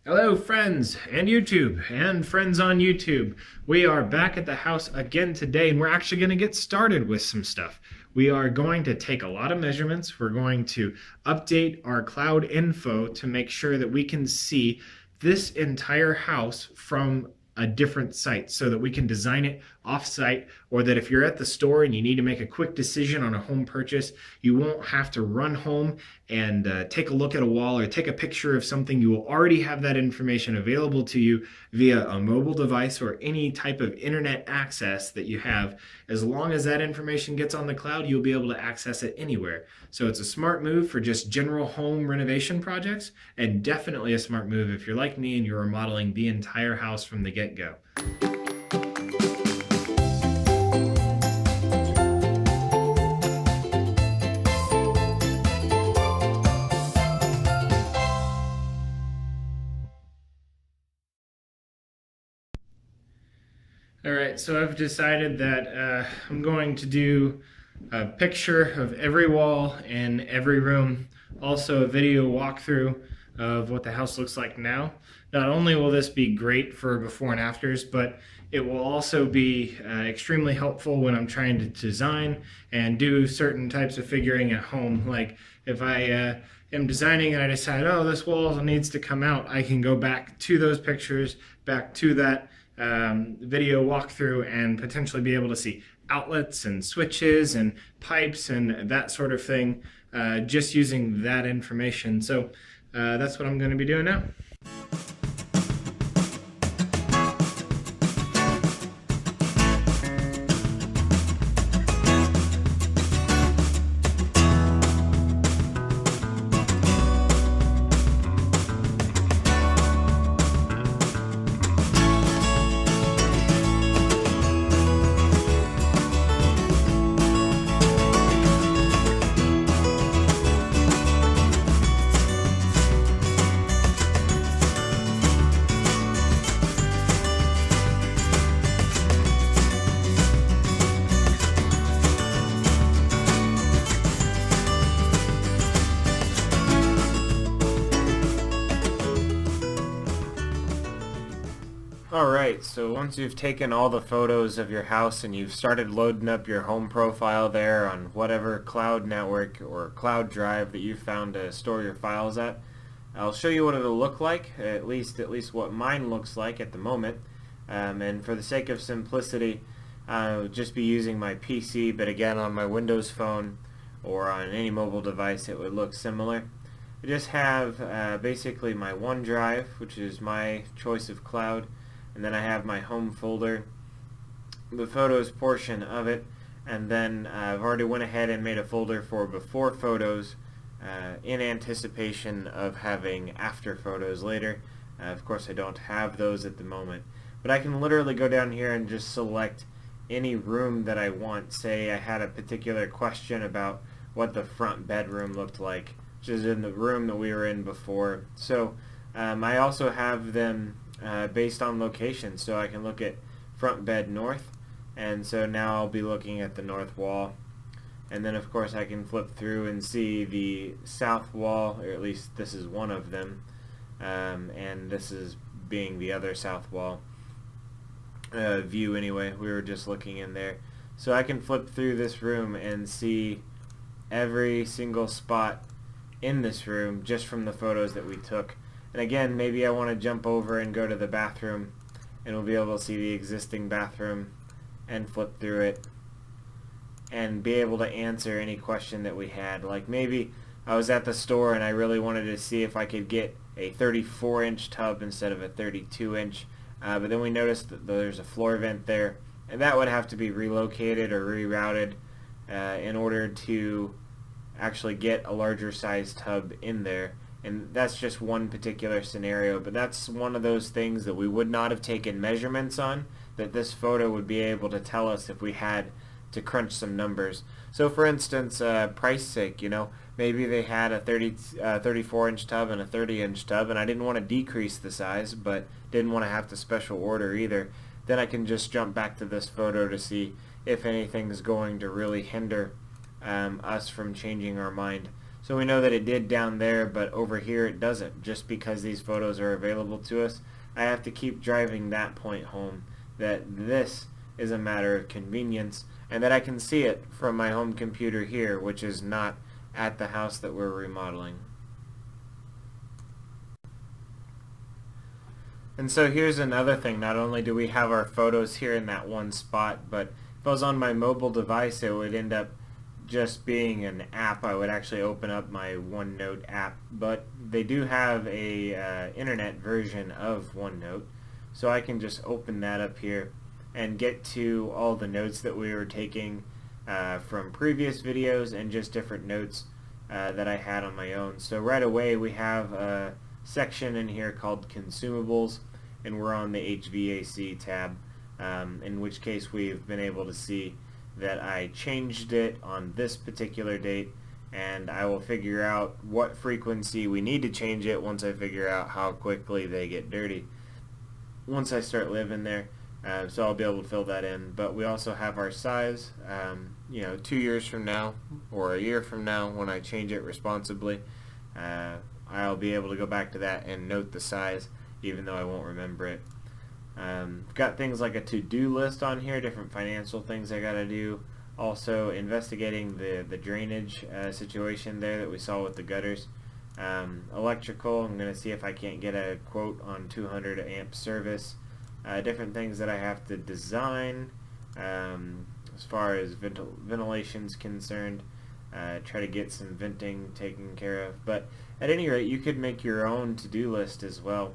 Hello friends and YouTube and friends on YouTube. We are back at the house again today and we're actually going to get started with some stuff. We are going to take a lot of measurements. We're going to update our cloud info to make sure that we can see this entire house from a different site so that we can design it off-site, or that if you're at the store and you need to make a quick decision on a home purchase, you won't have to run home and take a look at a wall or take a picture of something. You will already have that information available to you via a mobile device or any type of internet access that you have. As long as that information gets on the cloud, you'll be able to access it anywhere. So it's a smart move for just general home renovation projects, and definitely a smart move if you're like me and you're remodeling the entire house from the get-go. All right, so I've decided that I'm going to do a picture of every wall in every room, also a video walkthrough of what the house looks like now. Not only will this be great for before and afters, but it will also be extremely helpful when I'm trying to design and do certain types of figuring at home. Like if I am designing and I decide, oh, this wall needs to come out, I can go back to those pictures, back to that video walkthrough, and potentially be able to see outlets and switches and pipes and that sort of thing, just using that information. So that's what I'm going to be doing now. Alright, so once you've taken all the photos of your house and you've started loading up your home profile there on whatever cloud network or cloud drive that you found to store your files at, I'll show you what it'll look like, at least what mine looks like at the moment. And for the sake of simplicity, I'll just be using my PC, but again on my Windows phone or on any mobile device it would look similar. I just have basically my OneDrive, which is my choice of cloud, and then I have my home folder, the photos portion of it, and then I've already went ahead and made a folder for before photos in anticipation of having after photos later. Of course I don't have those at the moment, but I can literally go down here and just select any room that I want. Say I had a particular question about what the front bedroom looked like, which is in the room that we were in before. So I also have them based on location, so I can look at front bed north, and so now I'll be looking at the north wall, and then of course I can flip through and see the south wall, or at least this is one of them, and this is being the other south wall view anyway. We were just looking in there, so I can flip through this room and see every single spot in this room just from the photos that we took. And again, maybe I want to jump over and go to the bathroom, and we'll be able to see the existing bathroom and flip through it and be able to answer any question that we had. Like maybe I was at the store and I really wanted to see if I could get a 34-inch tub instead of a 32-inch, but then we noticed that there's a floor vent there, and that would have to be relocated or rerouted in order to actually get a larger size tub in there. And that's just one particular scenario, but that's one of those things that we would not have taken measurements on, that this photo would be able to tell us if we had to crunch some numbers. So for instance, price sake, maybe they had a 34-inch tub and a 30-inch tub, and I didn't want to decrease the size, but didn't want to have to special order either. Then I can just jump back to this photo to see if anything's going to really hinder us from changing our mind. So we know that it did down there, but over here it doesn't. Just because these photos are available to us, I have to keep driving that point home, that this is a matter of convenience, and that I can see it from my home computer here, which is not at the house that we're remodeling. And so here's another thing. Not only do we have our photos here in that one spot, but if I was on my mobile device, it would end up just being an app. I would actually open up my OneNote app, but they do have a internet version of OneNote, so I can just open that up here and get to all the notes that we were taking from previous videos and just different notes that I had on my own. So right away we have a section in here called Consumables, and we're on the HVAC tab, in which case we've been able to see that I changed it on this particular date, and I will figure out what frequency we need to change it once I figure out how quickly they get dirty once I start living there. So I'll be able to fill that in. But we also have our size. 2 years from now or a year from now, when I change it responsibly, I'll be able to go back to that and note the size, even though I won't remember it. Got things like a to-do list on here, different financial things I gotta do. Also investigating the drainage situation there that we saw with the gutters. Electrical, I'm gonna see if I can't get a quote on 200 amp service. Different things that I have to design as far as ventilation's concerned. Try to get some venting taken care of. But at any rate, you could make your own to-do list as well.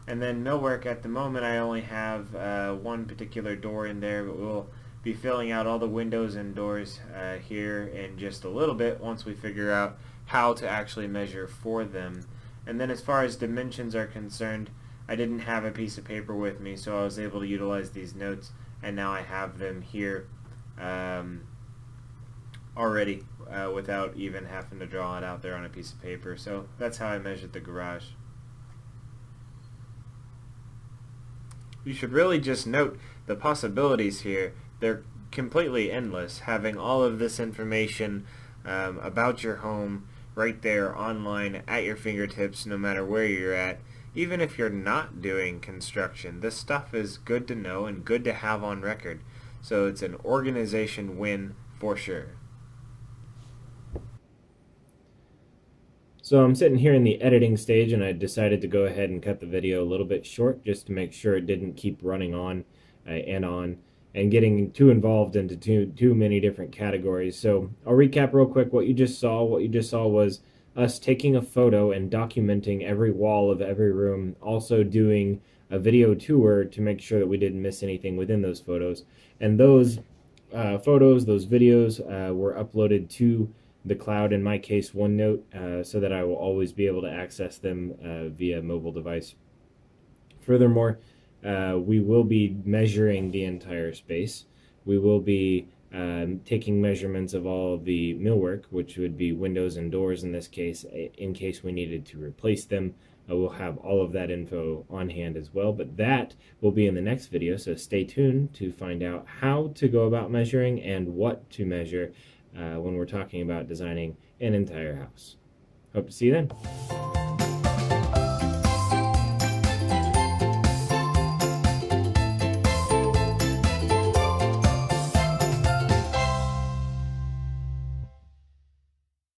And then millwork, at the moment I only have one particular door in there, but we'll be filling out all the windows and doors here in just a little bit once we figure out how to actually measure for them. And then as far as dimensions are concerned, I didn't have a piece of paper with me, so I was able to utilize these notes, and now I have them here already without even having to draw it out there on a piece of paper. So that's how I measured the garage. You should really just note the possibilities here. They're completely endless, having all of this information about your home right there online at your fingertips, no matter where you're at. Even if you're not doing construction, this stuff is good to know and good to have on record. So it's an organization win for sure. So I'm sitting here in the editing stage, and I decided to go ahead and cut the video a little bit short just to make sure it didn't keep running on and getting too involved into too many different categories. So I'll recap real quick what you just saw. What you just saw was us taking a photo and documenting every wall of every room, also doing a video tour to make sure that we didn't miss anything within those photos. And those photos, those videos were uploaded to the cloud, in my case OneNote, so that I will always be able to access them via mobile device. Furthermore, we will be measuring the entire space. We will be taking measurements of all of the millwork, which would be windows and doors in this case, in case we needed to replace them. We'll have all of that info on hand as well, but that will be in the next video, so stay tuned to find out how to go about measuring and what to measure when we're talking about designing an entire house. Hope to see you then.